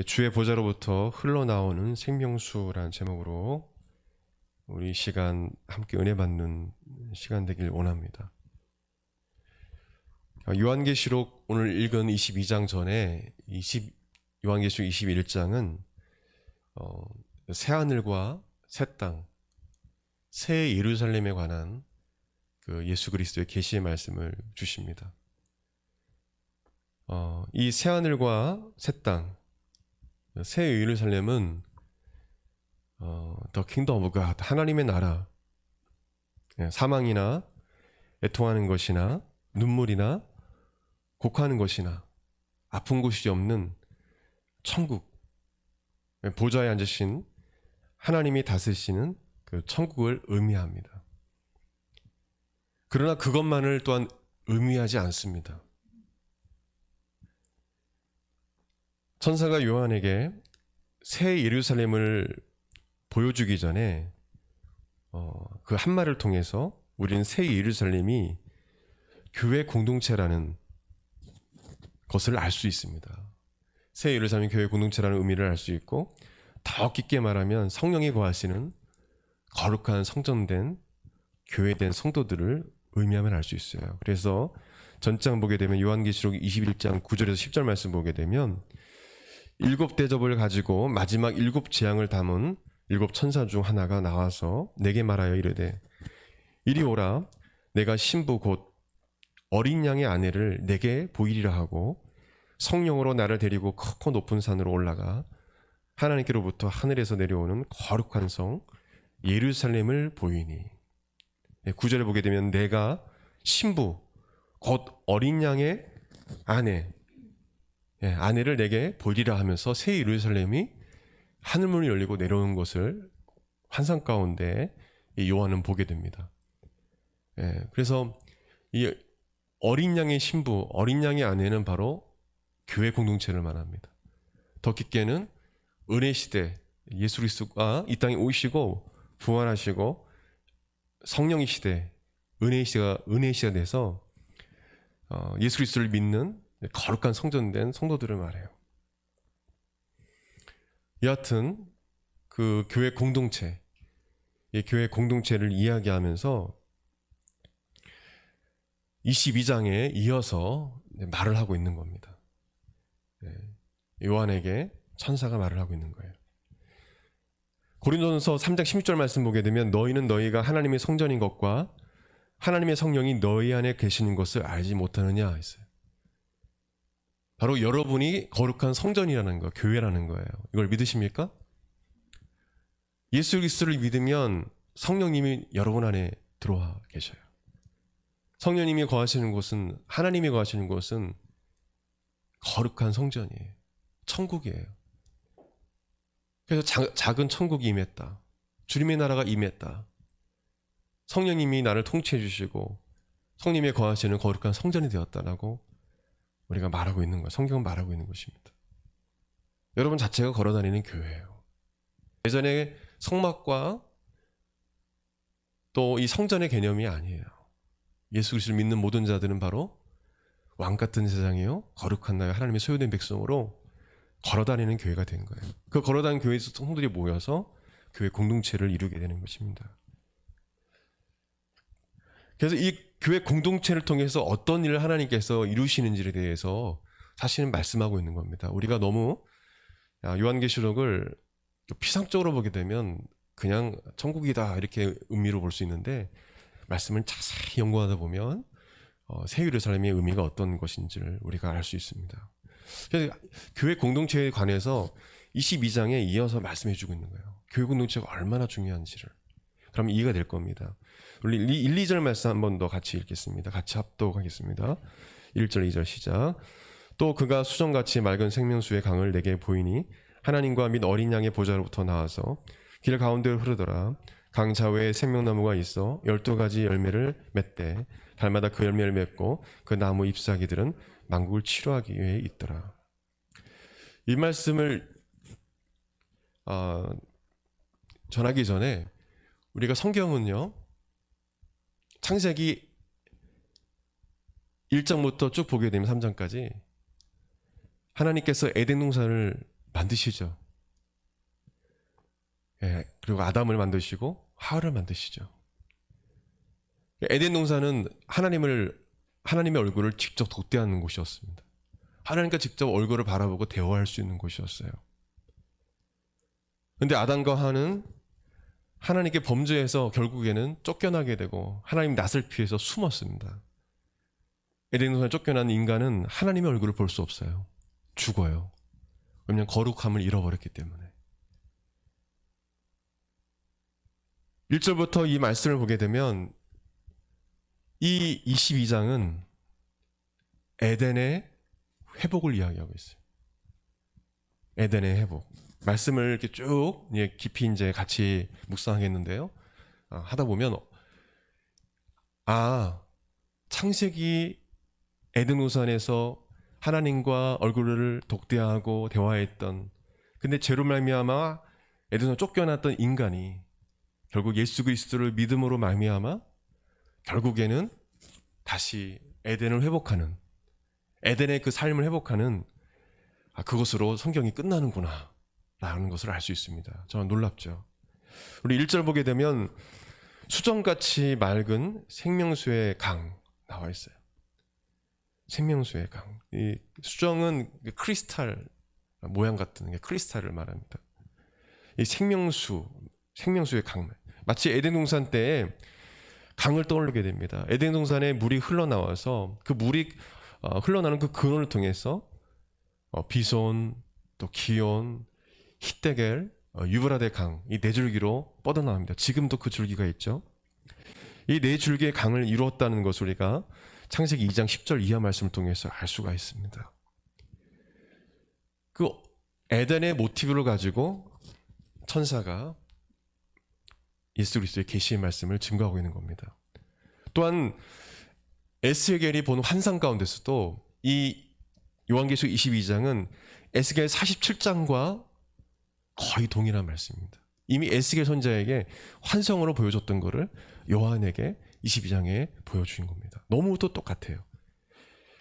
주의 보좌로부터 흘러나오는 생명수라는 제목으로 우리 시간 함께 은혜 받는 시간 되길 원합니다. 요한계시록 오늘 읽은 22장 전에 요한계시록 21장은 새하늘과 새 땅, 새 예루살렘에 관한 그 예수 그리스도의 계시의 말씀을 주십니다. 이 새하늘과 새 땅, 새 예루살렘은 The Kingdom of God, 하나님의 나라, 사망이나 애통하는 것이나 눈물이나 곡하는 것이나 아픈 곳이 없는 천국, 보좌에 앉으신 하나님이 다스리시는 그 천국을 의미합니다. 그러나 그것만을 또한 의미하지 않습니다. 천사가 요한에게 새 예루살렘을 보여주기 전에 그 한 말을 통해서 우리는 새 예루살렘이 교회 공동체라는 것을 알 수 있습니다. 새 예루살렘이 교회 공동체라는 의미를 알 수 있고, 더 깊게 말하면 성령이 거하시는 거룩한 성전된 교회된 성도들을 의미하면 알 수 있어요. 그래서 전장 보게 되면 요한계시록 21장 9절에서 10절 말씀 보게 되면 7 대접을 가지고 마지막 7 재앙을 담은 7 천사 중 하나가 나와서 내게 말하여 이르되 이리 오라, 내가 신부 곧 어린 양의 아내를 내게 보이리라 하고 성령으로 나를 데리고 크고 높은 산으로 올라가 하나님께로부터 하늘에서 내려오는 거룩한 성 예루살렘을 보이니. 9절에 보게 되면 내가 신부 곧 어린 양의 아내를 내게 보이리라 하면서 새 예루살렘이 하늘문이 열리고 내려오는 것을 환상 가운데 요한은 보게 됩니다. 그래서 이 어린 양의 신부, 어린 양의 아내는 바로 교회 공동체를 말합니다. 더 깊게는 은혜 시대, 예수 그리스도가 이 땅에 오시고 부활하시고 성령의 시대, 은혜의 시대가 돼서 예수 그리스도를 믿는 거룩한 성전된 성도들을 말해요. 여하튼 그 교회 공동체, 이 교회 공동체를 이야기하면서 22장에 이어서 말을 하고 있는 겁니다. 요한에게 천사가 말을 하고 있는 거예요. 고린도전서 3장 16절 말씀 보게 되면 너희는 너희가 하나님의 성전인 것과 하나님의 성령이 너희 안에 계시는 것을 알지 못하느냐 했어요. 바로 여러분이 거룩한 성전이라는 거, 교회라는 거예요. 이걸 믿으십니까? 예수 그리스도를 믿으면 성령님이 여러분 안에 들어와 계셔요. 성령님이 거하시는 곳은, 하나님이 거하시는 곳은 거룩한 성전이에요. 천국이에요. 그래서 작은 천국이 임했다. 주님의 나라가 임했다. 성령님이 나를 통치해 주시고 성령님이 거하시는 거룩한 성전이 되었다라고 우리가 말하고 있는 거예요. 성경은 말하고 있는 것입니다. 여러분 자체가 걸어다니는 교회예요. 예전에 성막과 또 이 성전의 개념이 아니에요. 예수 그리스도를 믿는 모든 자들은 바로 왕 같은 세상이요 거룩한 나라 하나님의 소유된 백성으로 걸어다니는 교회가 된 거예요. 그 걸어다니는 교회에서 성도들이 모여서 교회 공동체를 이루게 되는 것입니다. 그래서 이 교회 공동체를 통해서 어떤 일을 하나님께서 이루시는지에 대해서 사실은 말씀하고 있는 겁니다. 우리가 너무 요한계시록을 피상적으로 보게 되면 그냥 천국이다 이렇게 의미로 볼 수 있는데, 말씀을 자세히 연구하다 보면 새 예루살렘의 의미가 어떤 것인지를 우리가 알 수 있습니다. 그래서 교회 공동체에 관해서 22장에 이어서 말씀해 주고 있는 거예요. 교회 공동체가 얼마나 중요한지를. 그럼 이해가 될 겁니다. 우리 1, 2절 말씀 한 번 더 같이 읽겠습니다. 같이 합독하겠습니다. 1절, 2절 시작. 또 그가 수정같이 맑은 생명수의 강을 내게 보이니 하나님과 및 어린 양의 보좌로부터 나와서 길 가운데로 흐르더라. 강 좌우에 생명나무가 있어 12가지 열매를 맺되 달마다 그 열매를 맺고 그 나무 잎사귀들은 만국을 치료하기 위해 있더라. 이 말씀을 전하기 전에 우리가 성경은요, 창세기 1장부터 쭉 보게 되면 3장까지 하나님께서 에덴 동산을 만드시죠. 예, 그리고 아담을 만드시고 하와를 만드시죠. 에덴 동산은 하나님의 얼굴을 직접 독대하는 곳이었습니다. 하나님과 직접 얼굴을 바라보고 대화할 수 있는 곳이었어요. 그런데 아담과 하와는 하나님께 범죄해서 결국에는 쫓겨나게 되고 하나님 낯을 피해서 숨었습니다. 에덴 동산에 쫓겨난 인간은 하나님의 얼굴을 볼 수 없어요. 죽어요. 왜냐하면 거룩함을 잃어버렸기 때문에. 1절부터 이 말씀을 보게 되면 이 22장은 에덴의 회복을 이야기하고 있어요. 에덴의 회복. 말씀을 이렇게 쭉 깊이 이제 같이 묵상하겠는데요. 하다 보면 창세기 에덴 동산에서 하나님과 얼굴을 독대하고 대화했던, 근데 죄로 말미암아 에덴 동산 쫓겨났던 인간이 결국 예수 그리스도를 믿음으로 말미암아 결국에는 다시 에덴을 회복하는, 에덴의 그 삶을 회복하는 그것으로 성경이 끝나는구나 라는 것을 알 수 있습니다. 저는 놀랍죠. 우리 1절 보게 되면 수정같이 맑은 생명수의 강 나와 있어요. 생명수의 강. 이 수정은 크리스탈 모양 같은 크리스탈을 말합니다. 이 생명수의 강, 마치 에덴 동산 때에 강을 떠올리게 됩니다. 에덴 동산에 물이 흘러나와서 그 물이 흘러나는 그 근원을 통해서 비손, 또 기온, 히데겔, 유브라데 강, 이 네 줄기로 뻗어나옵니다. 지금도 그 줄기가 있죠. 이 네 줄기의 강을 이루었다는 것을 우리가 창세기 2장 10절 이하 말씀을 통해서 알 수가 있습니다. 그 에덴의 모티브를 가지고 천사가 예수 그리스도의 계시의 말씀을 증거하고 있는 겁니다. 또한 에스겔이 본 환상 가운데서도 이 요한계시록 22장은 에스겔 47장과 거의 동일한 말씀입니다. 이미 에스겔 선지자에게 환상으로 보여줬던 것을 요한에게 22장에 보여주신 겁니다. 너무도 똑같아요.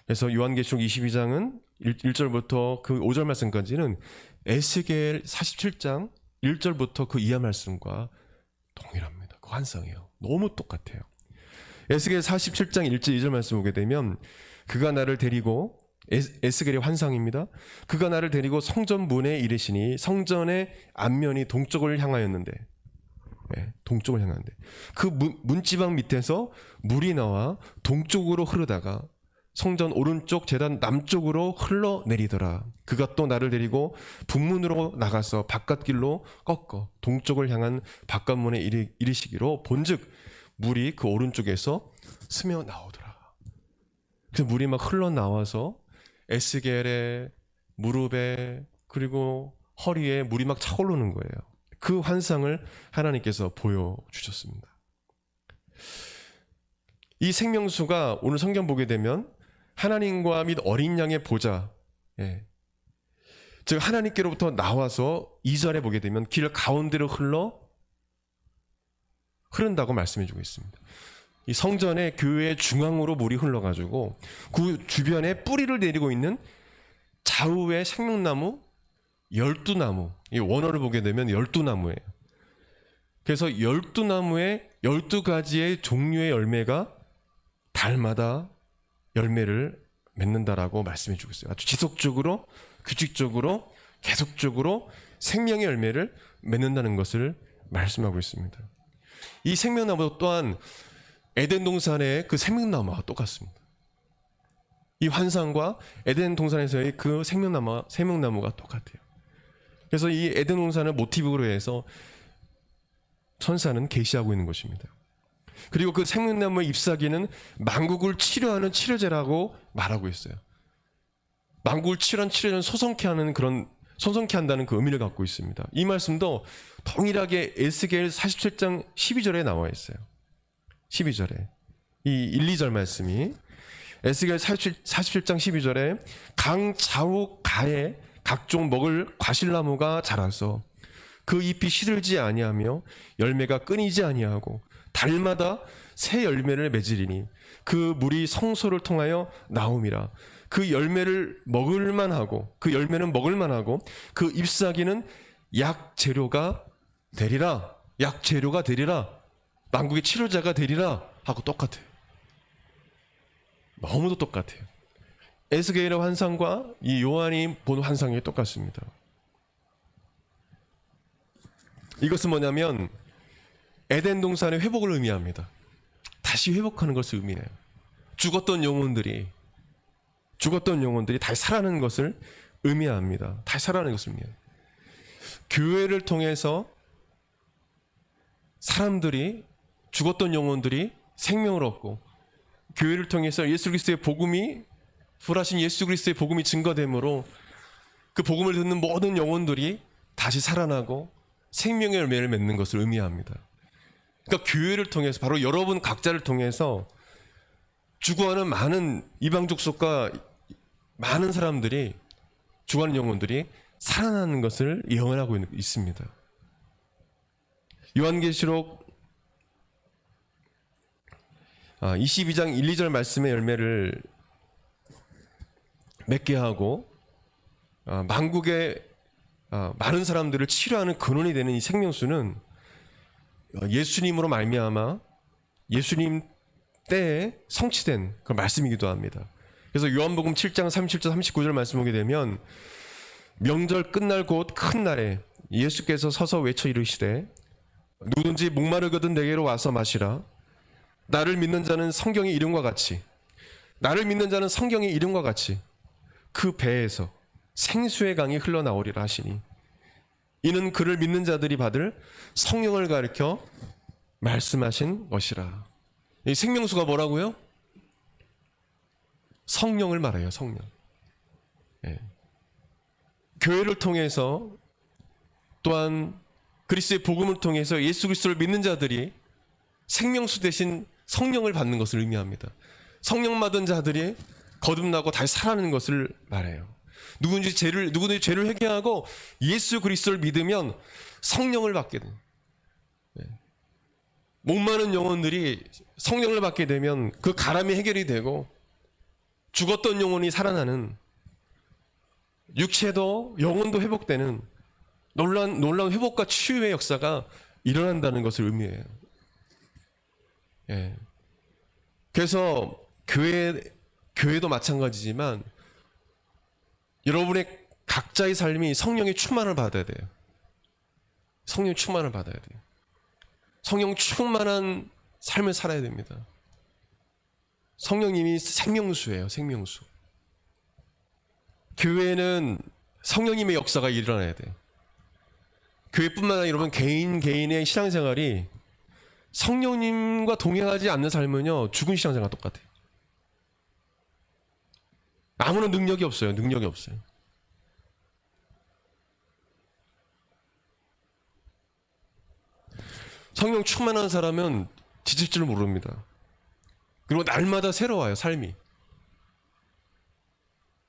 그래서 요한계시록 22장은 1절부터 그 5절 말씀까지는 에스겔 47장 1절부터 그 이하 말씀과 동일합니다. 그 환상이에요. 너무 똑같아요. 에스겔 47장 1절 2절 말씀 보게 되면 그가 나를 데리고, 에스겔의 환상입니다. 그가 나를 데리고 성전 문에 이르시니 성전의 앞면이 동쪽을 향하였는데, 동쪽을 향하는데 그 문지방 밑에서 물이 나와 동쪽으로 흐르다가 성전 오른쪽 제단 남쪽으로 흘러내리더라. 그가 또 나를 데리고 북문으로 나가서 바깥길로 꺾어 동쪽을 향한 바깥문에 이르시기로 본즉 물이 그 오른쪽에서 스며 나오더라. 그래서 물이 막 흘러나와서 에스겔의 무릎에 그리고 허리에 물이 막 차오르는 거예요. 그 환상을 하나님께서 보여주셨습니다. 이 생명수가 오늘 성경 보게 되면 하나님과 및 어린 양의 보좌, 즉 하나님께로부터 나와서 2절에 보게 되면 길 가운데로 흐른다고 말씀해주고 있습니다. 이 성전의 교회의 중앙으로 물이 흘러가지고 그 주변에 뿌리를 내리고 있는 좌우의 생명나무 12나무, 이 원어를 보게 되면 12나무예요. 그래서 12나무에 12가지의 종류의 열매가 달마다 열매를 맺는다라고 말씀해주고 있어요. 아주 지속적으로, 규칙적으로, 계속적으로 생명의 열매를 맺는다는 것을 말씀하고 있습니다. 이 생명나무 또한 에덴 동산의 그 생명나무와 똑같습니다. 이 환상과 에덴 동산에서의 그 생명나무가 똑같아요. 그래서 이 에덴 동산을 모티브로 해서 천사는 계시하고 있는 것입니다. 그리고 그 생명나무의 잎사귀는 만국을 치료하는 치료제라고 말하고 있어요. 만국을 치료하는 치료제는 소성케 한다는 그 의미를 갖고 있습니다. 이 말씀도 동일하게 에스겔 47장 12절에 나와 있어요. 12절에 이 1, 2절 말씀이 에스겔 47장 12절에 강 좌우 가에 각종 먹을 과실나무가 자라서 그 잎이 시들지 아니하며 열매가 끊이지 아니하고 달마다 새 열매를 맺으리니 그 물이 성소를 통하여 나옴이라. 그 열매를 먹을만 하고, 그 열매는 먹을만 하고, 그 잎사귀는 약재료가 되리라. 약재료가 되리라. 만국의 치료자가 되리라 하고 똑같아요. 너무도 똑같아요. 에스겔의 환상과 이 요한이 본 환상이 똑같습니다. 이것은 뭐냐면 에덴 동산의 회복을 의미합니다. 다시 회복하는 것을 의미해요. 죽었던 영혼들이 다시 살아나는 것을 의미합니다. 다시 살아나는 것을 의미해요. 교회를 통해서 사람들이, 죽었던 영혼들이 생명을 얻고, 교회를 통해서 예수 그리스도의 복음이, 부활하신 예수 그리스도의 복음이 증거되므로 그 복음을 듣는 모든 영혼들이 다시 살아나고 생명의 열매를 맺는 것을 의미합니다. 그러니까 교회를 통해서, 바로 여러분 각자를 통해서 죽어가는 많은 이방 족속과 많은 사람들이, 죽어가는 영혼들이 살아나는 것을 예언하고 있습니다. 요한계시록 22장 1, 2절 말씀의 열매를 맺게 하고 만국의 많은 사람들을 치료하는 근원이 되는 이 생명수는 예수님으로 말미암아 예수님 때에 성취된 그 말씀이기도 합니다. 그래서 요한복음 7장 37절 39절 말씀 보게 되면, 명절 끝날 곧 큰 날에 예수께서 서서 외쳐 이르시되 누구든지 목마르거든 내게로 와서 마시라. 나를 믿는 자는 성경의 이름과 같이 그 배에서 생수의 강이 흘러나오리라 하시니, 이는 그를 믿는 자들이 받을 성령을 가리켜 말씀하신 것이라. 이 생명수가 뭐라고요? 성령을 말해요. 성령. 예. 교회를 통해서, 또한 그리스도의 복음을 통해서 예수 그리스도를 믿는 자들이 생명수 대신 성령을 받는 것을 의미합니다. 성령 받은 자들이 거듭나고 다시 살아나는 것을 말해요. 누구든지 죄를 회개하고 예수 그리스도를 믿으면 성령을 받게 돼요. 목마른 영혼들이 성령을 받게 되면 그 가람이 해결이 되고, 죽었던 영혼이 살아나는, 육체도 영혼도 회복되는 놀라운 회복과 치유의 역사가 일어난다는 것을 의미해요. 예. 그래서 교회도 마찬가지지만 여러분의 각자의 삶이 성령의 충만을 받아야 돼요. 성령 충만을 받아야 돼요. 성령 충만한 삶을 살아야 됩니다. 성령님이 생명수예요. 생명수. 교회는 성령님의 역사가 일어나야 돼요. 교회뿐만 아니라 여러분 개인의 신앙생활이 성령님과 동행하지 않는 삶은요, 죽은 신앙생활과 똑같아요. 아무런 능력이 없어요. 능력이 없어요. 성령 충만한 사람은 지칠 줄 모릅니다. 그리고 날마다 새로워요. 삶이.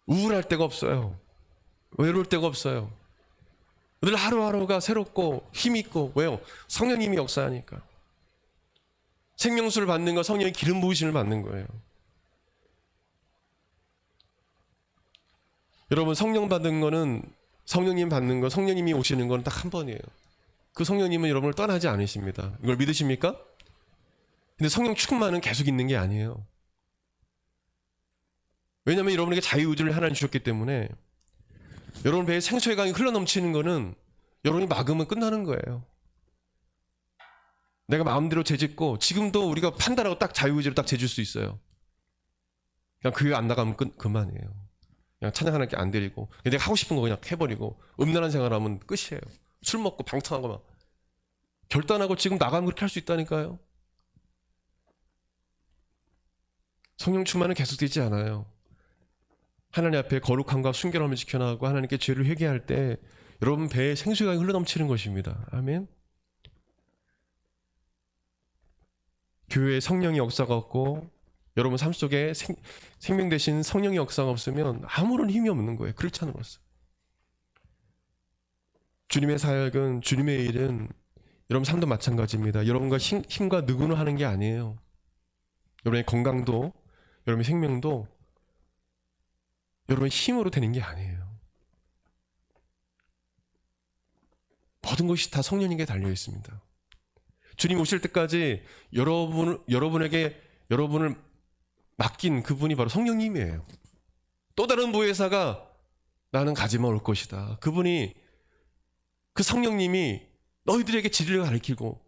우울할 데가 없어요. 외로울 데가 없어요. 늘 하루하루가 새롭고 힘있고. 왜요? 성령님이 역사하니까. 생명수를 받는 거, 성령의 기름 부으심을 받는 거예요. 여러분, 성령 받는 거는, 성령님 받는 거, 성령님이 오시는 건 딱 한 번이에요. 그 성령님은 여러분을 떠나지 않으십니다. 이걸 믿으십니까? 근데 성령 충만은 계속 있는 게 아니에요. 왜냐하면 여러분에게 자유의지를 하나님 주셨기 때문에, 여러분 배에 생수의 강이 흘러넘치는 거는 여러분이 막으면 끝나는 거예요. 내가 마음대로 죄짓고, 지금도 우리가 판단하고 딱 자유의지로 딱 죄질 수 있어요. 그냥 그 교회 안 나가면 그만이에요. 그냥 찬양 하나님께 안 드리고, 내가 하고 싶은 거 그냥 해버리고, 음란한 생활하면 끝이에요. 술 먹고 방탕하고 막 결단하고 지금 나가면 그렇게 할 수 있다니까요. 성령 충만은 계속되지 않아요. 하나님 앞에 거룩함과 순결함을 지켜나가고 하나님께 죄를 회개할 때 여러분 배에 생수가 흘러넘치는 것입니다. 아멘. 교회에 성령의 역사가 없고 여러분 삶 속에 생명 대신 성령의 역사가 없으면 아무런 힘이 없는 거예요. 그렇지 않으로서. 주님의 사역은, 주님의 일은 여러분 삶도 마찬가지입니다. 여러분과 힘과 능으로 하는 게 아니에요. 여러분의 건강도, 여러분의 생명도 여러분 힘으로 되는 게 아니에요. 모든 것이 다 성령님께 달려 있습니다. 주님 오실 때까지 여러분을 맡긴 그분이 바로 성령님이에요. 또 다른 보혜사가 나는 가지만 올 것이다. 그분이, 그 성령님이 너희들에게 진리를 가르치고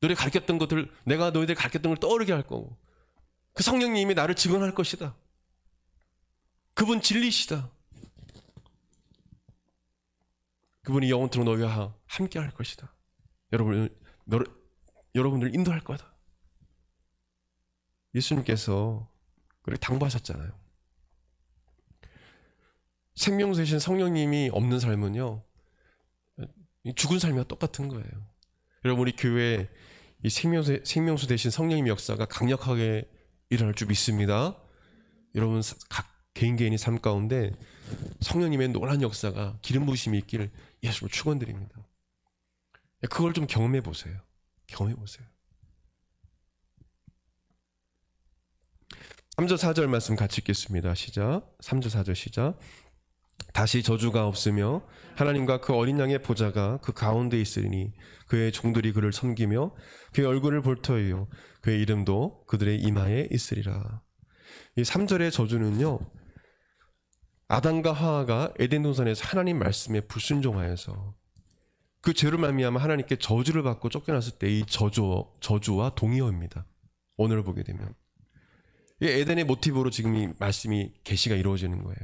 너희들 가르쳤던 것들, 내가 너희들 가르쳤던 걸 떠오르게 할 거고, 그 성령님이 나를 증언할 것이다. 그분 진리시다. 그분이 영원토록 너희와 함께 할 것이다. 여러분을 인도할 거다. 예수님께서 그렇게 당부하셨잖아요. 생명수 되신 성령님이 없는 삶은요, 죽은 삶이와 똑같은 거예요. 여러분, 우리 교회에 이 생명수 되신 성령님의 역사가 강력하게 일어날 줄 믿습니다. 여러분 각 개인의 삶 가운데 성령님의 놀라운 역사가, 기름 부으심이 있기를 예수를 축원드립니다. 그걸 좀 경험해 보세요. 경험해 보세요. 3절 4절 말씀 같이 읽겠습니다. 시작. 3절 4절 시작. 다시 저주가 없으며 하나님과 그 어린 양의 보좌가 그 가운데 있으리니 그의 종들이 그를 섬기며 그의 얼굴을 볼 터이요 그의 이름도 그들의 이마에 있으리라. 이 3절의 저주는요, 아담과 하와가 에덴 동산에서 하나님 말씀에 불순종하여서 그 죄로 말미암아 하나님께 저주를 받고 쫓겨났을 때 이 저주와 동의어입니다. 오늘 보게 되면 이 에덴의 모티브로 지금 이 말씀이 계시가 이루어지는 거예요.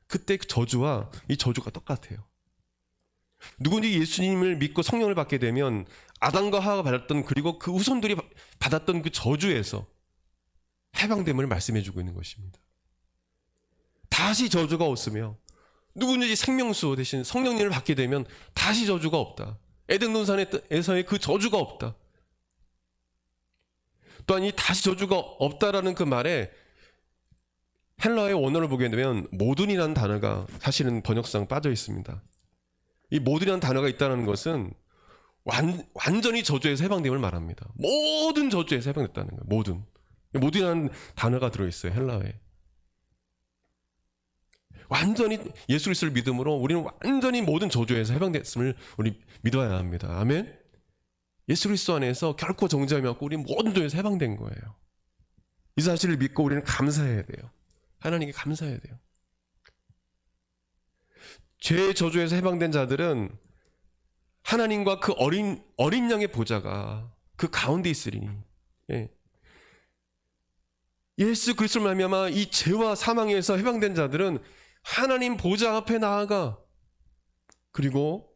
그때 그 저주와 이 저주가 똑같아요. 누군지 예수님을 믿고 성령을 받게 되면 아담과 하와가 받았던, 그리고 그 후손들이 받았던 그 저주에서 해방됨을 말씀해주고 있는 것입니다. 다시 저주가 없으며 누구든지 생명수 대신 성령님을 받게 되면 다시 저주가 없다. 에덴 동산에서의 그 저주가 없다. 또한 이 다시 저주가 없다라는 그 말에 헬라어의 원어를 보게 되면 모든이라는 단어가 사실은 번역상 빠져 있습니다. 이 모든이라는 단어가 있다는 것은 완전히 저주에서 해방됨을 말합니다. 모든 저주에서 해방됐다는 거예요. 모든이라는 단어가 들어있어요. 헬라어에. 완전히 예수 그리스도를 믿음으로 우리는 완전히 모든 저주에서 해방됐음을 우리 믿어야 합니다. 아멘. 예수 그리스도 안에서 결코 정죄함이 없고 우리는 모든 저주에서 해방된 거예요. 이 사실을 믿고 우리는 감사해야 돼요. 하나님께 감사해야 돼요. 죄의 저주에서 해방된 자들은 하나님과 그 어린 양의 보좌가 그 가운데 있으리니, 예수 그리스도를 말미암아 이 죄와 사망에서 해방된 자들은 하나님 보좌 앞에 나아가, 그리고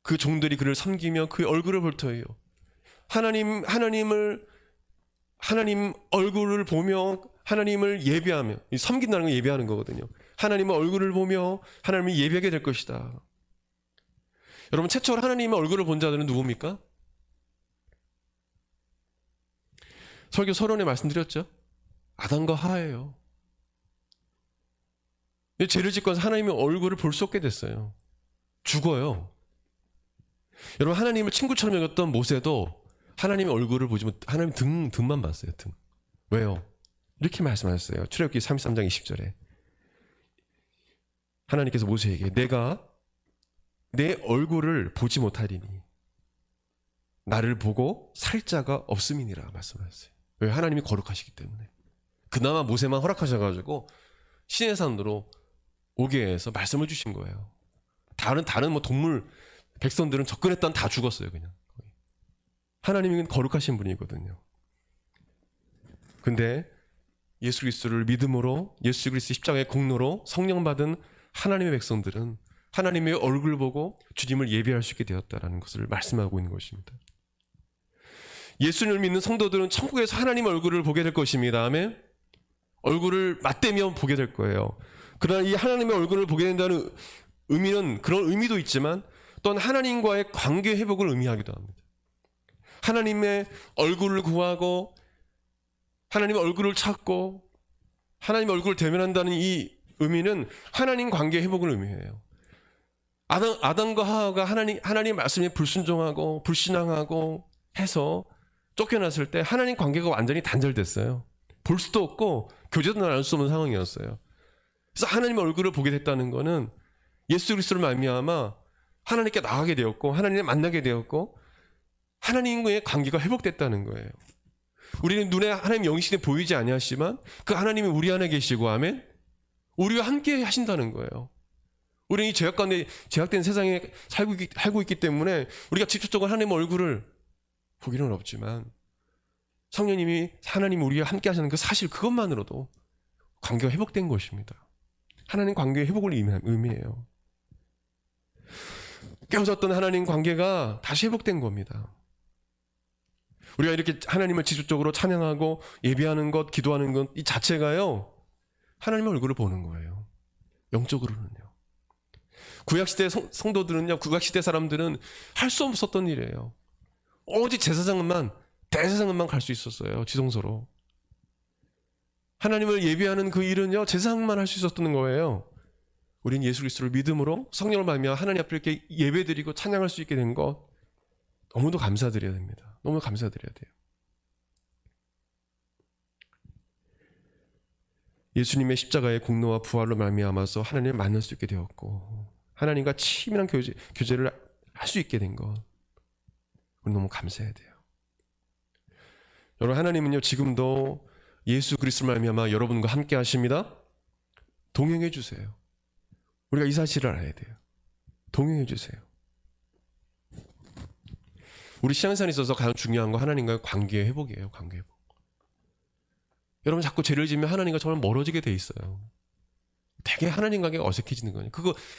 그 종들이 그를 섬기며 그의 얼굴을 볼 터이요. 하나님 얼굴을 보며 하나님을 예배하며, 섬긴다는 건 예배하는 거거든요. 하나님의 얼굴을 보며 하나님을 예배하게 될 것이다. 여러분, 최초로 하나님의 얼굴을 본 자들은 누굽니까? 설교 서론에 말씀드렸죠. 아담과 하와예요. 죄를 짓고 하나님의 얼굴을 볼 수 없게 됐어요. 죽어요. 여러분, 하나님을 친구처럼 여겼던 모세도 하나님의 얼굴을 보지 못, 하나님 등만 봤어요. 등. 왜요? 이렇게 말씀하셨어요. 출애굽기 33장 20절에 하나님께서 모세에게 내가 내 얼굴을 보지 못하리니 나를 보고 살 자가 없음이니라 말씀하셨어요. 왜? 하나님이 거룩하시기 때문에. 그나마 모세만 허락하셔가지고 시내산으로 오게 해서 말씀을 주신 거예요. 다른 뭐 동물 백성들은 접근했다는 다 죽었어요. 그냥. 하나님은 거룩하신 분이거든요. 근데 예수 그리스도를 믿음으로, 예수 그리스도 십자가의 공로로 성령 받은 하나님의 백성들은 하나님의 얼굴 보고 주님을 예배할 수 있게 되었다라는 것을 말씀하고 있는 것입니다. 예수님을 믿는 성도들은 천국에서 하나님의 얼굴을 보게 될 것입니다. 아멘. 얼굴을 맞대며 보게 될 거예요. 그러나 이 하나님의 얼굴을 보게 된다는 의미는, 그런 의미도 있지만 또한 하나님과의 관계 회복을 의미하기도 합니다. 하나님의 얼굴을 구하고 하나님의 얼굴을 찾고 하나님의 얼굴을 대면한다는 이 의미는 하나님 관계 회복을 의미해요. 아담과 하와가 하나님 말씀에 불순종하고 불신앙하고 해서 쫓겨났을 때 하나님 관계가 완전히 단절됐어요. 볼 수도 없고 교제도 나눌 수 없는 상황이었어요. 그래서 하나님의 얼굴을 보게 됐다는 것은 예수 그리스도를 말미암아 하나님께 나가게 되었고 하나님을 만나게 되었고 하나님과의 관계가 회복됐다는 거예요. 우리는 눈에 하나님 영신에 보이지 아니하시지만 그 하나님이 우리 안에 계시고 아멘. 우리와 함께 하신다는 거예요. 우리는 이 죄악 가운데 죄악된 세상에 살고 있기 때문에 우리가 직접적으로 하나님의 얼굴을 보기는 없지만 성령님이 하나님이 우리와 함께 하시는 그 사실 그것만으로도 관계가 회복된 것입니다. 하나님 관계의 회복을 의미해요. 깨어졌던 하나님 관계가 다시 회복된 겁니다. 우리가 이렇게 하나님을 지속적으로 찬양하고 예배하는 것, 기도하는 것 이 자체가요 하나님의 얼굴을 보는 거예요. 영적으로는요. 구약시대 성도들은요, 구약시대 사람들은 할 수 없었던 일이에요. 오직 제사장만 대제사장만 갈 수 있었어요. 지성소로. 하나님을 예배하는 그 일은요 제사장만 할 수 있었던 거예요. 우린 예수 그리스도를 믿음으로 성령을 받으며 하나님 앞에 이렇게 예배드리고 찬양할 수 있게 된 것 너무도 감사드려야 됩니다. 너무 감사드려야 돼요. 예수님의 십자가의 공로와 부활로 말미암아서 하나님을 만날 수 있게 되었고 하나님과 친밀한 교제를 할 수 있게 된 것 우리 너무 감사해야 돼요. 여러분 하나님은요 지금도 예수 그리스도로 말미암아 여러분과 함께 하십니다. 동행해 주세요. 우리가 이 사실을 알아야 돼요. 동행해 주세요. 우리 신앙생활에 있어서 가장 중요한 건 하나님과의 관계 회복이에요. 관계 회복. 여러분 자꾸 죄를 지으면 하나님과 정말 멀어지게 돼 있어요. 되게 하나님 관계가 어색해지는 거예요.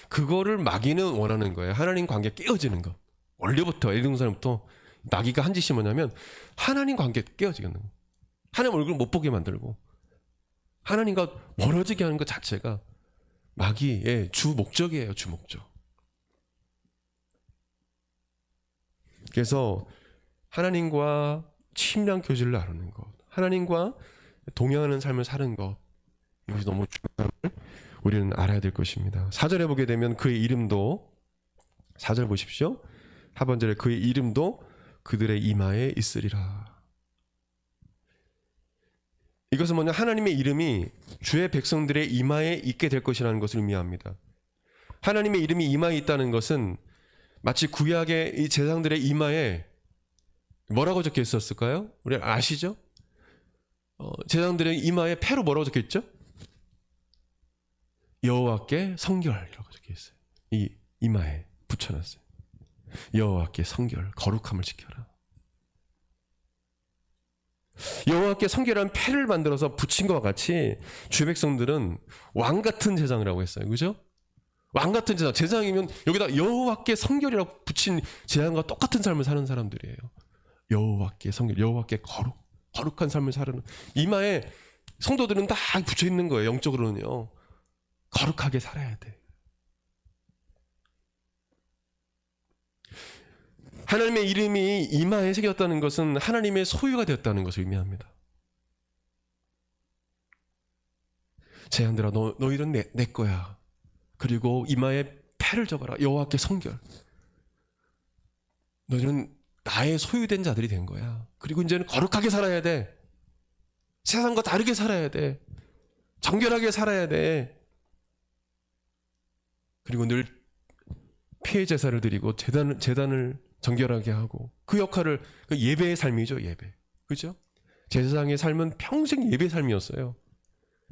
그거를 마귀는 원하는 거예요. 하나님 관계 깨어지는 거. 원래부터 에덴동산부터 마귀가 한 짓이 뭐냐면 하나님 관계 깨어지는 거. 하나님 얼굴 못 보게 만들고 하나님과 멀어지게 하는 것 자체가 마귀의 주 목적이에요. 주 목적. 그래서 하나님과 친밀한 교제를 나누는 것, 하나님과 동행하는 삶을 사는 것, 이것이 너무 중요함을 우리는 알아야 될 것입니다. 4절에 보게 되면 그의 이름도 4절 보십시오. 하반절에 그의 이름도 그들의 이마에 있으리라. 이것은 뭐냐? 하나님의 이름이 주의 백성들의 이마에 있게 될 것이라는 것을 의미합니다. 하나님의 이름이 이마에 있다는 것은 마치 구약의 이 제사장들의 이마에 뭐라고 적혀 있었을까요? 우리 아시죠? 제사장들의 이마에 패로 뭐라고 적혀 있죠? 여호와께 성결이라고 적혀 있어요. 이 이마에 붙여놨어요. 여호와께 성결, 거룩함을 지켜라. 여호와께 성결한 패를 만들어서 붙인 것과 같이 주의 백성들은 왕 같은 제사장이라고 했어요. 그죠? 왕 같은 제사장. 제사장이면 여기다 여호와께 성결이라고 붙인 제사장과 똑같은 삶을 사는 사람들이에요. 여호와께 성결, 여호와께 거룩한 삶을 사는 이마에 성도들은 다 붙여 있는 거예요. 영적으로는요. 거룩하게 살아야 돼. 하나님의 이름이 이마에 새겼다는 것은 하나님의 소유가 되었다는 것을 의미합니다. 제자들아 너희는 내 거야. 그리고 이마에 패를 접어라. 여호와께 성결. 너희는 나의 소유된 자들이 된 거야. 그리고 이제는 거룩하게 살아야 돼. 세상과 다르게 살아야 돼. 정결하게 살아야 돼. 그리고 늘 피해 제사를 드리고 제단을 정결하게 하고 그 역할을 예배의 삶이죠. 예배. 그죠? 제사장의 삶은 평생 예배의 삶이었어요.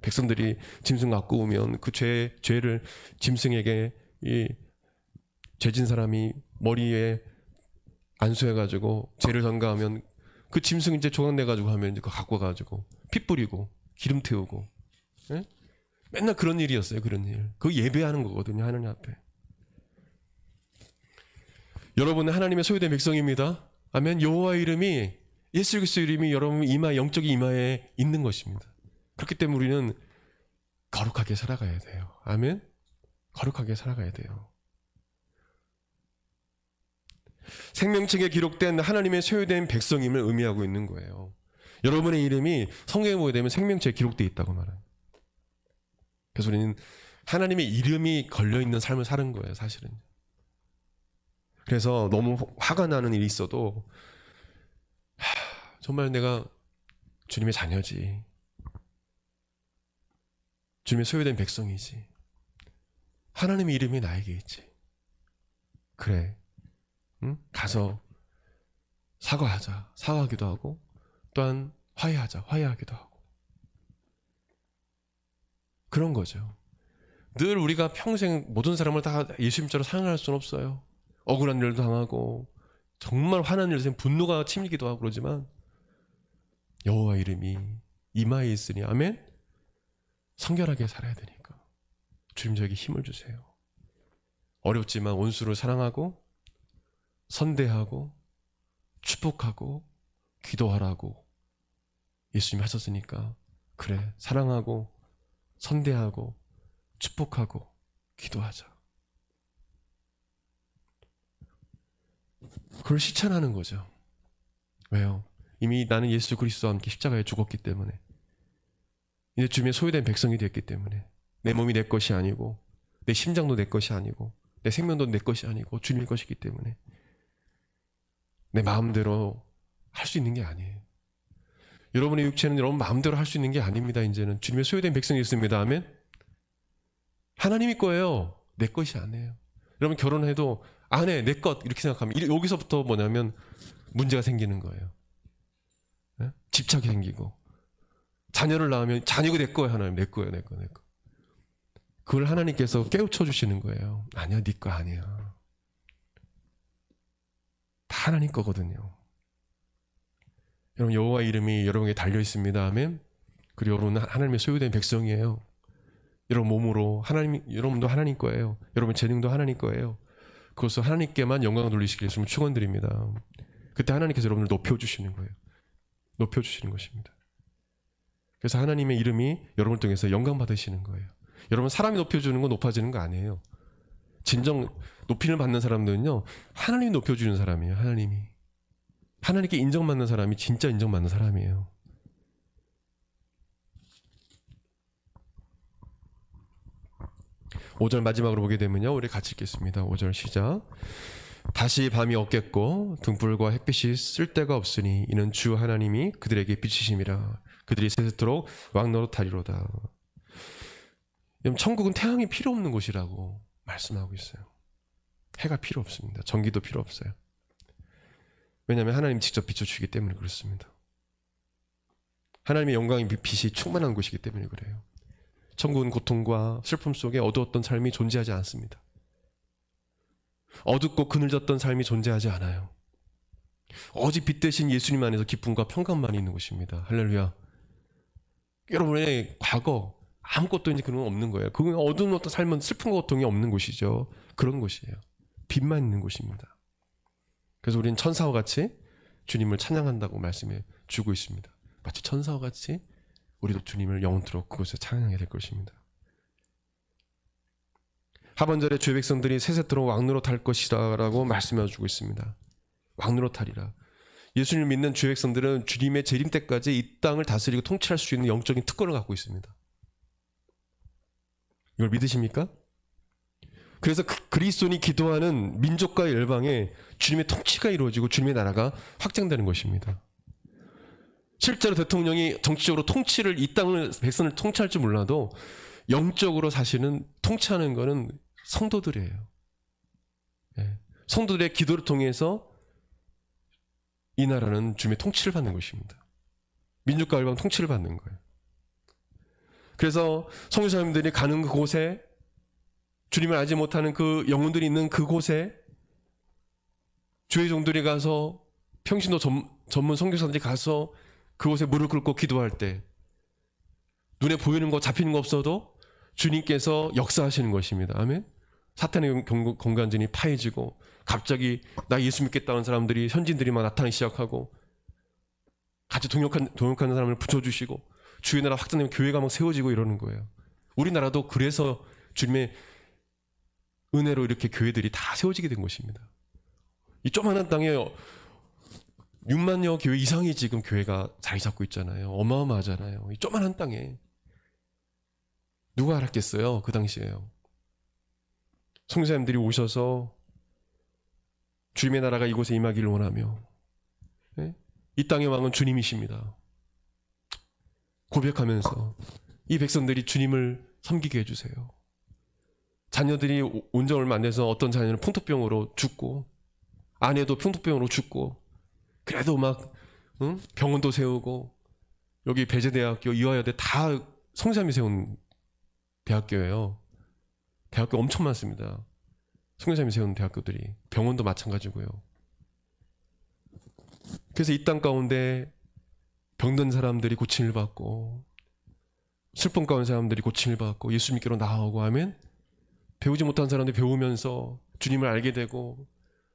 백성들이 짐승 갖고 오면 그 죄를 짐승에게 이 죄진 사람이 머리에 안수해가지고 죄를 전가하면 그 짐승 이제 조각내가지고 하면 이제 그거 갖고 가가지고 피 뿌리고 기름 태우고 예? 맨날 그런 일이었어요. 그런 일. 그거 예배하는 거거든요. 하나님 앞에. 여러분은 하나님의 소유된 백성입니다. 아멘. 여호와의 이름이 예수 그리스도 이름이 여러분 이마 영적인 이마에 있는 것입니다. 그렇기 때문에 우리는 거룩하게 살아가야 돼요. 아멘. 거룩하게 살아가야 돼요. 생명책에 기록된 하나님의 소유된 백성임을 의미하고 있는 거예요. 여러분의 이름이 성경에 보게 되면 생명책에 기록되어 있다고 말해요. 그래서 우리는 하나님의 이름이 걸려있는 삶을 사는 거예요. 사실은. 그래서 너무 화가 나는 일이 있어도 정말 내가 주님의 자녀지. 주님의 소유된 백성이지. 하나님의 이름이 나에게 있지. 그래, 응? 가서 사과하자. 사과하기도 하고, 또한 화해하자. 화해하기도 하고. 그런 거죠. 늘 우리가 평생 모든 사람을 다 예수님처럼 사랑할 수는 없어요. 억울한 일도 당하고 정말 화난 일에 분노가 치밀기도 하고 그러지만 여호와 이름이 이마에 있으니 아멘. 성결하게 살아야 되니까 주님 저에게 힘을 주세요. 어렵지만 원수를 사랑하고 선대하고 축복하고 기도하라고 예수님이 하셨으니까 그래 사랑하고 선대하고 축복하고 기도하자. 그걸 실천하는 거죠. 왜요? 이미 나는 예수 그리스도와 함께 십자가에 죽었기 때문에, 이제 주님의 소유된 백성이 됐기 때문에, 내 몸이 내 것이 아니고 내 심장도 내 것이 아니고 내 생명도 내 것이 아니고 주님의 것이기 때문에 내 마음대로 할 수 있는 게 아니에요. 여러분의 육체는 여러분 마음대로 할 수 있는 게 아닙니다. 이제는 주님의 소유된 백성이 있습니다. 아멘. 하나님이 거예요. 내 것이 아니에요. 여러분 결혼해도 아내 내 것 이렇게 생각하면 여기서부터 뭐냐면 문제가 생기는 거예요. 네? 집착이 생기고, 자녀를 낳으면 자녀가 내 거예요. 하나님 내 거예요. 내 거. 그걸 하나님께서 깨우쳐 주시는 거예요. 아니야, 네 거 아니야. 다 하나님 거거든요. 여러분 여호와 이름이 여러분에게 달려 있습니다. 아멘. 그리고 여러분은 하나님의 소유된 백성이에요. 여러분 몸으로 여러분도 하나님 거예요. 여러분 재능도 하나님 거예요. 그것을 하나님께만 영광을 돌리시길 예수님 축원드립니다. 그때 하나님께서 여러분을 높여주시는 거예요. 높여주시는 것입니다. 그래서 하나님의 이름이 여러분을 통해서 영광 받으시는 거예요. 여러분 사람이 높여주는 건 높아지는 거 아니에요. 진정 높이를 받는 사람들은요, 하나님이 높여주는 사람이에요. 하나님께 인정받는 사람이 진짜 인정받는 사람이에요. 5절 마지막으로 보게 되면요, 우리 같이 읽겠습니다. 5절 시작. 다시 밤이 없겠고 등불과 햇빛이 쓸 데가 없으니 이는 주 하나님이 그들에게 비치심이라. 그들이 세세토록 왕노릇하리로다. 천국은 태양이 필요 없는 곳이라고 말씀하고 있어요. 해가 필요 없습니다. 전기도 필요 없어요. 왜냐하면 하나님 직접 비춰주시기 때문에 그렇습니다. 하나님의 영광의 빛이 충만한 곳이기 때문에 그래요. 천국은 고통과 슬픔 속에 어두웠던 삶이 존재하지 않습니다. 어둡고 그늘졌던 삶이 존재하지 않아요. 오직 빛 대신 예수님 안에서 기쁨과 평강만 있는 곳입니다. 할렐루야. 여러분의 과거 아무것도 이제 그런 건 없는 거예요. 그 어두운 어떤 삶은 슬픔과 고통이 없는 곳이죠. 그런 곳이에요. 빛만 있는 곳입니다. 그래서 우리는 천사와 같이 주님을 찬양한다고 말씀해 주고 있습니다. 마치 천사와 같이 우리도 주님을 영원토록 그곳에 찬양하게 될 것입니다. 하반절에 주의 백성들이 세세토록 왕노릇할 것이다 라고 말씀해 주고 있습니다. 왕노릇하리라. 예수님을 믿는 주의 백성들은 주님의 재림 때까지 이 땅을 다스리고 통치할 수 있는 영적인 특권을 갖고 있습니다. 이걸 믿으십니까? 그래서 그리스도인이 기도하는 민족과 열방에 주님의 통치가 이루어지고 주님의 나라가 확장되는 것입니다. 실제로 대통령이 정치적으로 통치를, 이 땅을, 백성을 통치할 줄 몰라도 영적으로 사실은 통치하는 것은 성도들이에요. 성도들의 기도를 통해서 이 나라는 주님의 통치를 받는 것입니다. 민족과 열방 통치를 받는 거예요. 그래서 선교사님들이 가는 그곳에, 주님을 알지 못하는 그 영혼들이 있는 그곳에 주의 종들이 가서, 평신도 전문 선교사들이 가서 그곳에 무릎 꿇고 기도할 때 눈에 보이는 거 잡히는 거 없어도 주님께서 역사하시는 것입니다. 아멘. 사탄의 공간전이 파해지고 갑자기 나 예수 믿겠다는 사람들이, 현지인들이 막 나타나기 시작하고 같이 동역하는 사람을 붙여주시고 주의 나라 확장되면 교회가 막 세워지고 이러는 거예요. 우리나라도 그래서 주님의 은혜로 이렇게 교회들이 다 세워지게 된 것입니다. 이 조그마한 땅에 6만여 교회 이상이 지금 교회가 자리 잡고 있잖아요. 어마어마하잖아요. 이 조그마한 땅에 누가 알았겠어요? 그 당시에요. 성교사님들이 오셔서 주님의 나라가 이곳에 임하기를 원하며, 이 땅의 왕은 주님이십니다 고백하면서 이 백성들이 주님을 섬기게 해주세요. 자녀들이 온 지 얼마 안 돼서 어떤 자녀는 풍토병으로 죽고, 아내도 풍토병으로 죽고, 그래도 막 병원도 세우고, 여기 배재대학교, 이화여대 다 성삼이 세운 대학교예요. 대학교 엄청 많습니다. 성삼이 세운 대학교들이. 병원도 마찬가지고요. 그래서 이 땅 가운데 병든 사람들이 고침을 받고, 슬픔 가운데 사람들이 고침을 받고, 예수 믿기로 나오고 하면, 배우지 못한 사람들이 배우면서 주님을 알게 되고,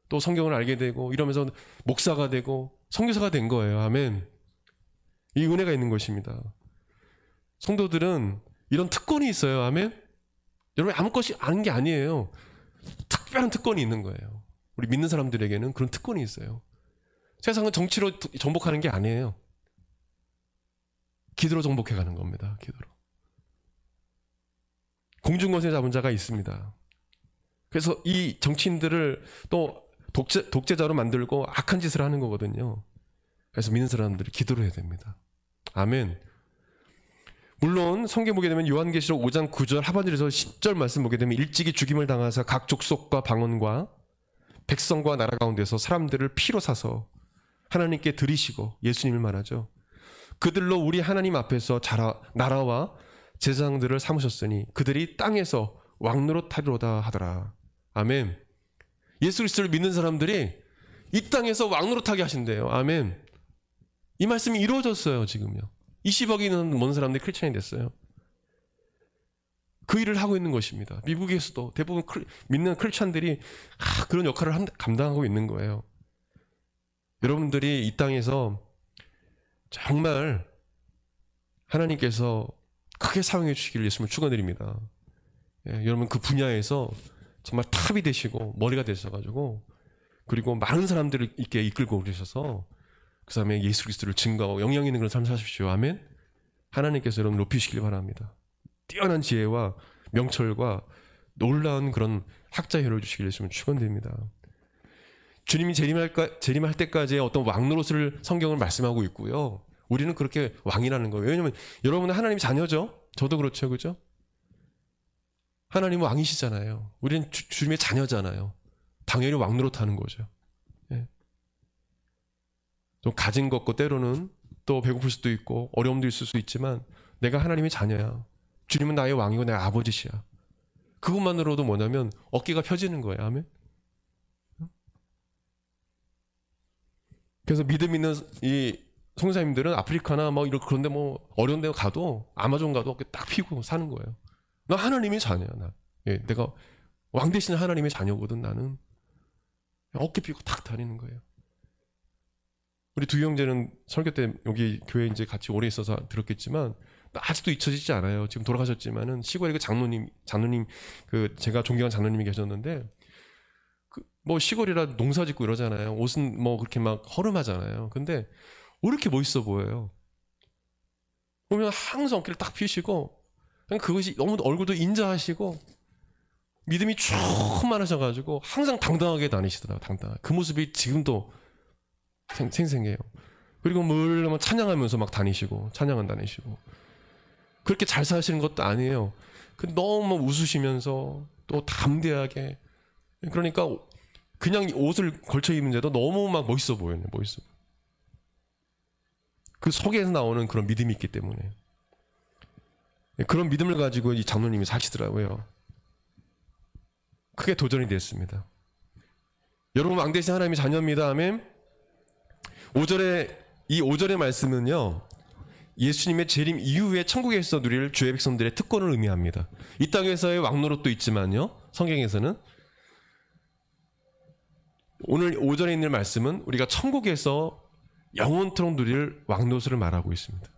또 성경을 알게 되고, 이러면서 목사가 되고 선교사가 된 거예요. 아멘. 이 은혜가 있는 것입니다. 성도들은 이런 특권이 있어요. 아멘. 여러분 아무것이 아는 게 아니에요. 특별한 특권이 있는 거예요. 우리 믿는 사람들에게는 그런 특권이 있어요. 세상은 정치로 정복하는 게 아니에요. 기도로 정복해 가는 겁니다. 기도로. 공중권세 잡은 자가 있습니다. 그래서 이 정치인들을 또 독재자로 만들고 악한 짓을 하는 거거든요. 그래서 믿는 사람들이 기도를 해야 됩니다. 아멘. 물론 성경 보게 되면 요한계시록 5장 9절 하반절에서 10절 말씀 보게 되면 일찍이 죽임을 당하사 각 족속과 방언과 백성과 나라 가운데서 사람들을 피로 사서 하나님께 드리시고, 예수님을 말하죠. 그들로 우리 하나님 앞에서 나라와 제사장들을 삼으셨으니 그들이 땅에서 왕노릇하리로다 하더라. 아멘. 예수 그리스도를 믿는 사람들이 이 땅에서 왕노릇하게 하신대요. 아멘. 이 말씀이 이루어졌어요. 지금요. 20억이 넘는 사람들이 크리스천이 됐어요. 그 일을 하고 있는 것입니다. 미국에서도 대부분 믿는 크리스천들이 그런 역할을 감당하고 있는 거예요. 여러분들이 이 땅에서 정말 하나님께서 크게 사용해 주시길 예수님을 축원드립니다. 여러분 그 분야에서 정말 탑이 되시고 머리가 되셔가지고, 그리고 많은 사람들을 있게 이끌고 오셔서 그 다음에 예수 그리스도를 증거하고 영향 있는 그런 삶을 사십시오. 아멘. 하나님께서 여러분 높이시길 바랍니다. 뛰어난 지혜와 명철과 놀라운 그런 학자혈을 주시길 예수님을 축원드립니다. 주님이 재림할 때까지의 어떤 왕노릇을 성경을 말씀하고 있고요. 우리는 그렇게 왕이라는 거예요. 왜냐하면 여러분은 하나님의 자녀죠. 저도 그렇죠. 그죠? 하나님은 왕이시잖아요. 우리는 주님의 자녀잖아요. 당연히 왕노릇하는 거죠. 예. 좀 가진 것고 때로는 또 배고플 수도 있고 어려움도 있을 수 있지만 내가 하나님의 자녀야. 주님은 나의 왕이고 내 아버지시야. 그것만으로도 뭐냐면 어깨가 펴지는 거예요. 아멘. 그래서 믿음 있는 이 성사님들은 아프리카나 뭐 이런 그런데 뭐 어려운 데 가도 아마존 가도 어깨 딱 펴고 사는 거예요. 나 하나님의 자녀야. 나. 예, 내가 왕 대신 하나님의 자녀거든. 나는 어깨 펴고 탁 다니는 거예요. 우리 두 형제는 설교 때 여기 교회 이제 같이 오래 있어서 들었겠지만 아직도 잊혀지지 않아요. 지금 돌아가셨지만은 시골에 그 장로님 그 제가 존경한 장로님이 계셨는데 뭐 시골이라 농사 짓고 이러잖아요. 옷은 뭐 그렇게 막 허름하잖아요. 근데 왜 이렇게 멋있어 보여요? 보면 항상 어깨를 딱 펴시고 그것이 너무 얼굴도 인자하시고 믿음이 충만하셔가지고 항상 당당하게 다니시더라고요. 당당하게. 그 모습이 지금도 생생해요. 그리고 물 찬양하면서 막 다니시고 찬양은 다니시고 그렇게 잘 사시는 것도 아니에요. 너무 웃으시면서 또 담대하게, 그러니까 그냥 옷을 걸쳐 입는데도 너무 막 멋있어 보여요. 멋있어. 그 속에서 나오는 그런 믿음이 있기 때문에 그런 믿음을 가지고 이 장로님이 사시더라고요. 크게 도전이 됐습니다. 여러분 왕 대신 하나님의 자녀입니다. 아멘. 5절의 말씀은요, 예수님의 재림 이후에 천국에서 누릴 주의 백성들의 특권을 의미합니다. 이 땅에서의 왕노릇도 있지만요, 성경에서는 오늘 5절에 있는 말씀은 우리가 천국에서 영원토록 누릴 왕노릇을 말하고 있습니다.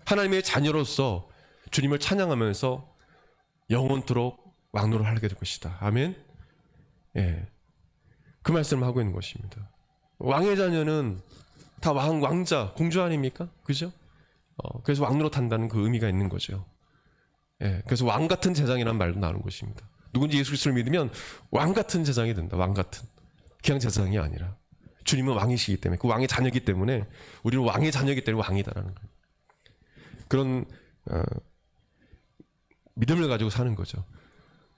하나님의 자녀로서 주님을 찬양하면서 영원토록 왕노릇을 하게 될 것이다. 아멘. 예, 그 말씀을 하고 있는 것입니다. 왕의 자녀는 다 왕자, 공주 아닙니까? 그죠? 그래서 왕노릇 한다는 그 의미가 있는 거죠. 예, 그래서 왕 같은 제장이라는 말도 나오는 것입니다. 누군지 예수 그리스도를 믿으면 왕 같은 제장이 된다. 왕 같은. 그냥 제장이 아니라 주님은 왕이시기 때문에, 그 왕의 자녀이기 때문에 우리는 왕의 자녀이기 때문에 왕이다라는 거예요. 그런 믿음을 가지고 사는 거죠.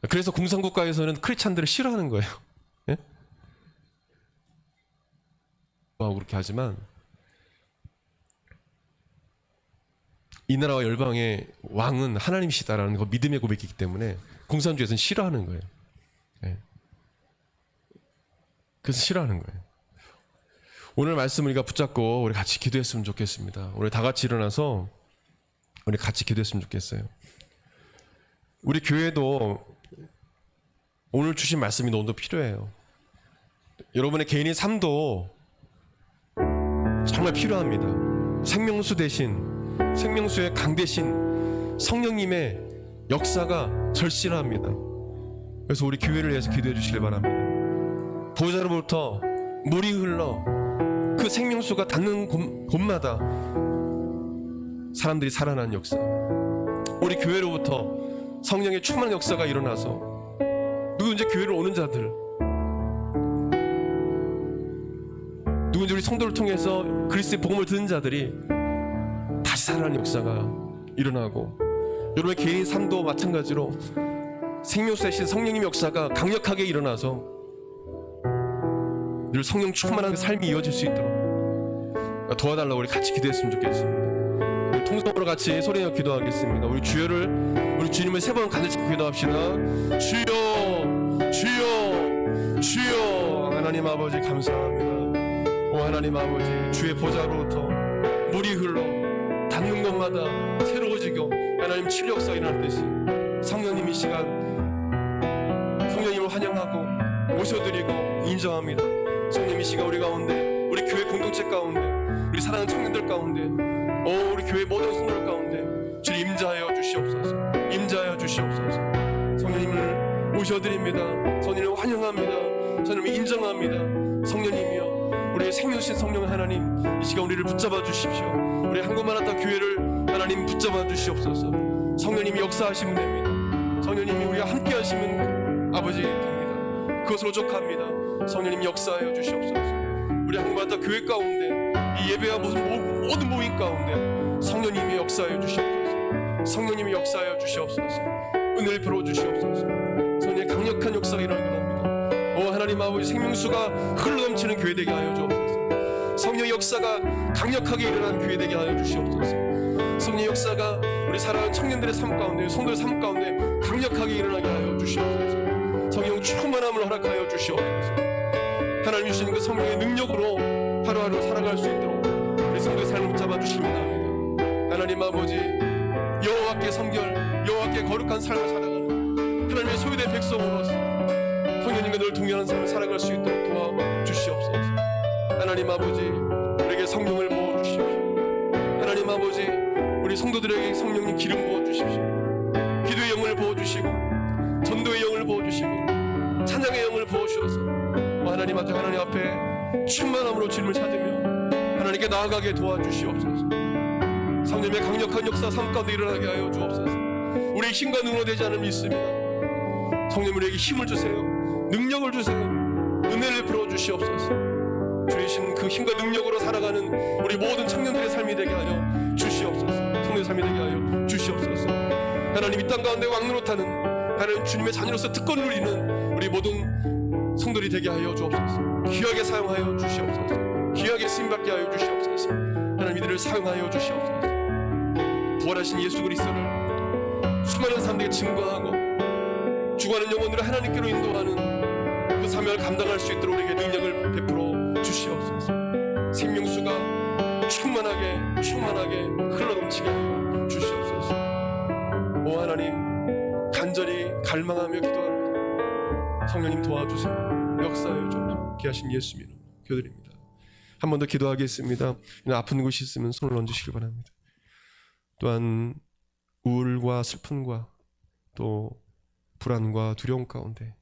그래서 공산국가에서는 크리스찬들을 싫어하는 거예요. 예? 그렇게 하지만 이 나라와 열방의 왕은 하나님이시다라는 거 믿음의 고백이기 때문에 공산주의에서는 싫어하는 거예요. 예. 그래서 싫어하는 거예요. 오늘 말씀 우리가 붙잡고 우리 같이 기도했으면 좋겠습니다. 우리 다 같이 일어나서 우리 같이 기도했으면 좋겠어요. 우리 교회도 오늘 주신 말씀이 너무도 필요해요. 여러분의 개인의 삶도 정말 필요합니다. 생명수 대신, 생명수의 강 대신 성령님의 역사가 절실합니다. 그래서 우리 교회를 위해서 기도해 주시길 바랍니다. 보좌로부터 물이 흘러 그 생명수가 닿는 곳마다 사람들이 살아나는 역사, 우리 교회로부터 성령의 충만한 역사가 일어나서 누구든지 교회를 오는 자들, 누구든지 우리 성도를 통해서 그리스도의 복음을 듣는 자들이 다시 살아나는 역사가 일어나고, 여러분의 개인 삶도 마찬가지로 생명수 대신 성령님의 역사가 강력하게 일어나서 늘 성령 충만한 삶이 이어질 수 있도록 도와달라고 우리 같이 기도했으면 좋겠습니다. 우리 통성으로 같이 소리내어 기도하겠습니다. 우리 주여를, 우리 주님을 3번 가득 잡고 기도합시다. 주여, 주여, 주여. 하나님 아버지 감사합니다. 오 하나님 아버지, 주의 보좌로부터 물이 흘러 닿는 것마다 새로워지고 하나님 치료 역사가 일어났듯이 성령님 이 시간 성령님을 환영하고 모셔드리고 인정합니다. 성령 이 시간 우리 가운데, 우리 교회 공동체 가운데, 우리 사랑하는 청년들 가운데, 우리 교회 모든 성도들 가운데 주님 임자하여 주시옵소서. 임자하여 주시옵소서. 성령님을 모셔드립니다. 성령님을 환영합니다. 성령님을 인정합니다. 성령님이여, 우리의 생명신 성령 하나님, 이 시간 우리를 붙잡아 주십시오. 우리 한국만화다 교회를 하나님 붙잡아 주시옵소서. 성령님이 역사하시면 됩니다. 성령님이 우리와 함께 하시면 아버지 됩니다. 그것으로 족합니다. 성령님 역사하여 주시옵소서. 우리 한국만화다 교회 가운데, 이 예배와 모든 모임 가운데 성령님이 역사하여 주시옵소서. 성령님이 역사하여 주시옵소서. 은혜를 풀어 주시옵소서. 성령의 강력한 역사가 일어나기 원합니다. 오 하나님 아버지, 생명수가 흘러넘치는 교회 되게 하여 주옵소서. 성령의 역사가 강력하게 일어나는 교회 되게 하여 주시옵소서. 성령의 역사가 우리 사랑하는 청년들의 삶 가운데, 성도의 삶 가운데 강력하게 일어나게 하여 주시옵소서. 성령 충만함을 허락하여 주시옵소서. 하나님 주시는 그 성령의 능력으로 하루하루 살아갈 수 있도록 우리 성도의 삶을 붙잡아 주시면 합니다. 하나님 아버지, 여호와께 성결, 여호와께 거룩한 삶을 살아가는 하나님의 소유된 백성으로서 성령님과 늘 동행하는 삶을 살아갈 수 있도록 도와주시옵소서. 하나님 아버지, 우리에게 성령을 부어주십시오. 하나님 아버지, 우리 성도들에게 성령님 기름 부어주십시오. 기도의 영을 부어주시고 전도의 영을 부어주시고 찬양의 영을 부어주셔서 하나님 앞에 충만함으로 주님을 찾으며 하나님께 나아가게 도와주시옵소서. 성령의 강력한 역사 삶 가운데 일어나게 하여 주옵소서. 우리의 힘과 능으로 되지 않음을 믿습니다. 성령 우리에게 힘을 주세요. 능력을 주세요. 은혜를 풀어 주시옵소서. 주이신 그 힘과 능력으로 살아가는 우리 모든 청년들의 삶이 되게 하여 주시옵소서. 성령의 삶이 되게 하여 주시옵소서. 하나님 이 땅 가운데 왕노릇하는 하나님 주님의 자녀로서 특권을 누리는 우리 모든 성도들이 되게 하여 주옵소서. 귀하게 사용하여 주시옵소서. 귀하게 쓰임받게 하여 주시옵소서. 하나님 이들을 사용하여 주시옵소서. 부활하신 예수 그리스도를 수많은 사람들에게 증거하고 죽어가는 영혼들을 하나님께로 인도하는 그 사명을 감당할 수 있도록 우리에게 능력을 베풀어 주시옵소서. 생명수가 충만하게 흘러넘치게 하여 주시옵소서. 오 하나님, 간절히 갈망하며 기도합니다. 성령님 도와주세요. 역사하여 주옵소서. 귀하신 예수님 기도드립니다. 한 번 더 기도하겠습니다. 아픈 곳이 있으면 손을 얹으시기 바랍니다. 또한 우울과 슬픔과 또 불안과 두려움 가운데,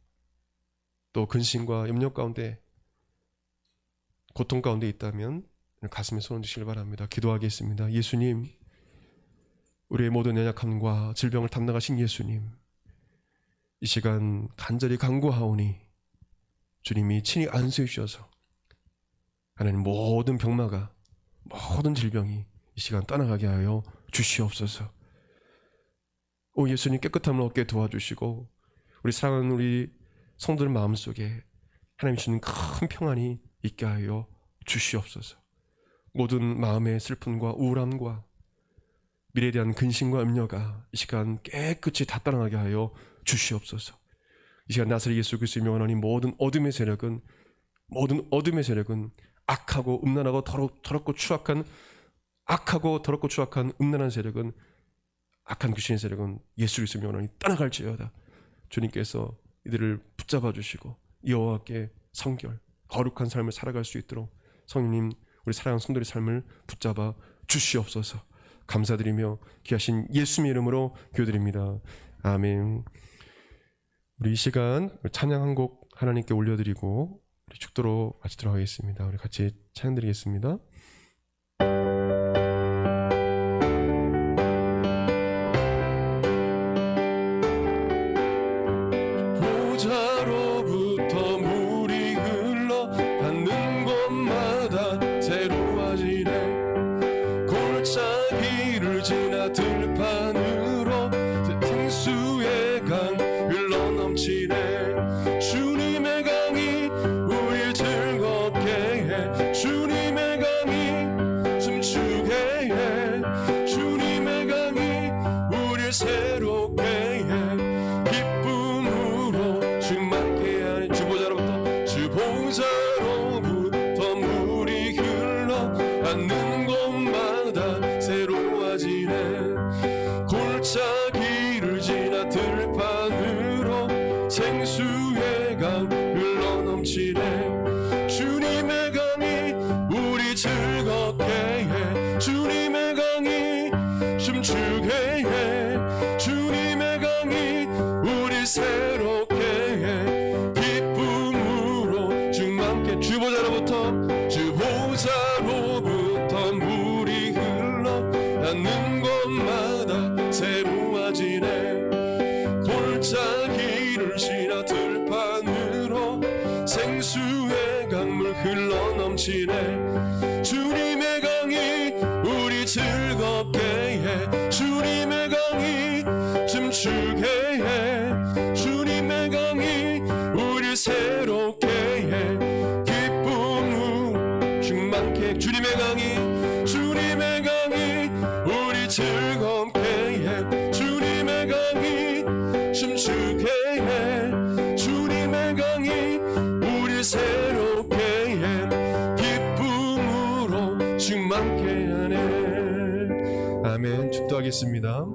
또 근심과 염려 가운데, 고통 가운데 있다면 가슴에 손 얹으시길 바랍니다. 기도하겠습니다. 예수님, 우리의 모든 연약함과 질병을 담당하신 예수님, 이 시간 간절히 간구하오니 주님이 친히 안수해 주셔서 하나님 모든 병마가, 모든 질병이 이 시간 떠나가게 하여 주시옵소서. 오 예수님 깨끗함을 얻게 도와주시고 우리 사랑하는 우리 성도들 마음속에 하나님 주는 큰 평안이 있게 하여 주시옵소서. 모든 마음의 슬픔과 우울함과 미래에 대한 근심과 염려가 이 시간 깨끗이 다 떠나게 하여 주시옵소서. 이 시간 나사렛 예수 그리스도의 명하는 하나님, 모든 어둠의 세력은 악하고 음란하고 더럽고 추악한 음란한 세력은, 악한 귀신의 세력은 예수 그리스도의 명하는 하나님 떠나갈지어다. 주님께서 이들을 붙잡아 주시고 여호와께 성결 거룩한 삶을 살아갈 수 있도록 성령님 우리 사랑하는 성도의 삶을 붙잡아 주시옵소서. 감사드리며 귀하신 예수님의 이름으로 기도드립니다. 아멘. 우리 이 시간 찬양 한 곡 하나님께 올려드리고 우리 축도로 마치도록 하겠습니다. 우리 같이 찬양 드리겠습니다. 보좌로부터 물이 흘러 닿는 곳마다 새로워지네. 골짜기를 지나 들판으로 생수의 강 흘러넘치네. 주님의 강이 우릴 즐겁게 해. 주님의 강이 춤추게 해. 주님의 강이 우릴 새롭게 해. 기쁨으로 충만케 하네. 주보좌로부터 물이 흘러 닿는 곳마다 새로워지네. 골짜기를 지나 들판으로 생수의 강 흘러넘치네. 주님의 강이 우리 즐겁게 해. 주님의 강이 춤추게 해. 주님의 강이 우리 새롭게 해. 기쁨으로 충만케. 주보좌로부터 물이 흘러 닿는 곳마다 새로워지네. 골짜기를 지나 들판으로 생수의 강물 흘러넘치네. 주님의 강이 우리 즐겁게 해. 주님의 강이 춤추게 해. 주님의 강이 우리 새롭게 해. 기쁨으로 충만케. 주님의 강이 우리 즐겁게 해. 주님의 강이 춤추게 해. 주님의 강이 우리 새롭게 해. 기쁨으로 충만케 하네. 아멘. 축도하겠습니다.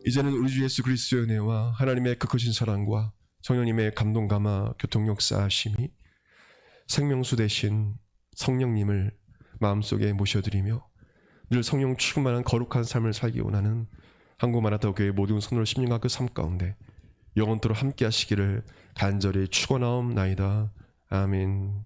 이제는 우리 주 예수 그리스도의 은혜와 하나님의 크크신 사랑과 성령님의 감동 감화 교통 역사하심이 생명수 되신 성령님을 마음속에 모셔드리며 늘 성령 충만한 거룩한 삶을 살기 원하는 한국마라톤 교회 모든 성도들 심령과 그 삶 가운데 영원토록 함께 하시기를 간절히 축원하옵나이다. 아멘.